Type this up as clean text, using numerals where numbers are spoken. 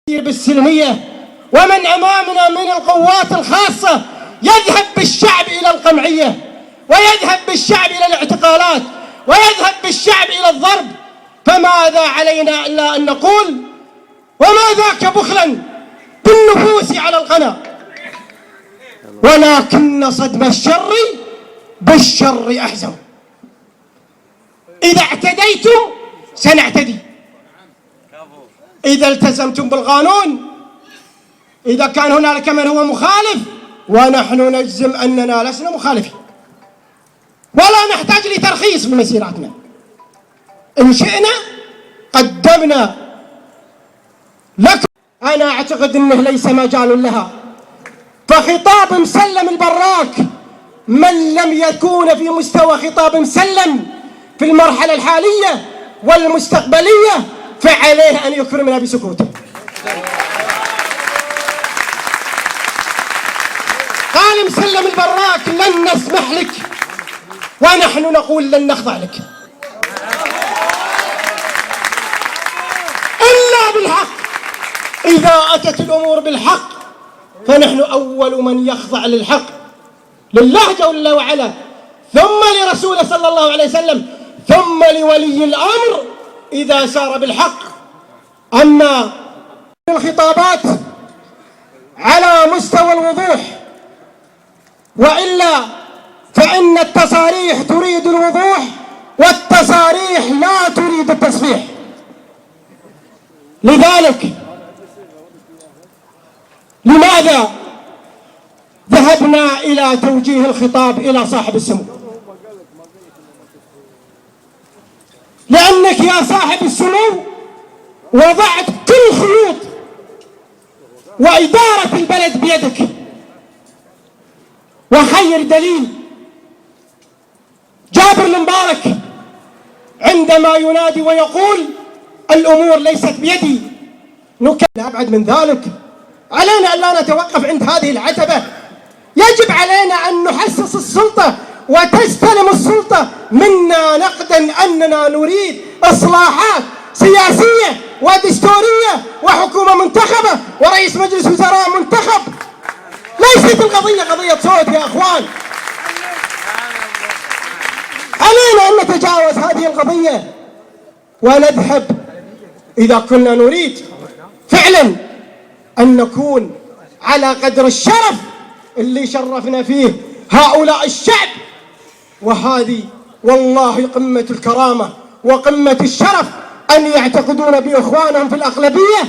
بالسلمية، ومن أمامنا من القوات الخاصة يذهب بالشعب إلى القمعية، ويذهب بالشعب إلى الاعتقالات، ويذهب بالشعب إلى الضرب. فماذا علينا إلا أن نقول وما ذاك بخلا بالنفوس على القنا، ولكن صدم الشر بالشر أحزم. إذا اعتديتم سنعتدي، إذا التزمتم بالقانون، إذا كان هنالك من هو مخالف، ونحن نجزم أننا لسنا مخالفين ولا نحتاج لترخيص بمسيراتنا. إن شئنا قدمنا لكم. أنا أعتقد أنه ليس مجال لها، فخطاب مسلم البراك من لم يكون في مستوى خطاب مسلم في المرحلة الحالية والمستقبلية فعليه أن يكرمنا بسكوته. قال مسلم البراك لن نسمح لك، ونحن نقول لن نخضع لك إلا بالحق. إذا أتت الأمور بالحق فنحن أول من يخضع للحق، لله جل وعلا، ثم لرسوله صلى الله عليه وسلم، ثم لولي الأمر إذا سار بالحق. أما الخطابات على مستوى الوضوح، وإلا فإن التصاريح تريد الوضوح والتصاريح لا تريد التصريح. لذلك لماذا ذهبنا إلى توجيه الخطاب إلى صاحب السمو؟ لأنك يا صاحب السمو وضعت كل خيوط وإدارة البلد بيدك، وخير دليل جابر المبارك عندما ينادي ويقول الأمور ليست بيدي. أبعد من ذلك، علينا أن لا نتوقف عند هذه العتبة. يجب علينا أن نحسس السلطة وتستلم السلطة منا نقدا أننا نريد إصلاحات سياسية ودستورية وحكومة منتخبة ورئيس مجلس وزراء منتخب. ليست القضية قضية صوت يا أخوان. علينا أن نتجاوز هذه القضية ونذهب إذا كنا نريد فعلا أن نكون على قدر الشرف اللي شرفنا فيه هؤلاء الشعب. وهذه والله قمة الكرامة وقمة الشرف أن يعتقدون بإخوانهم في الأغلبية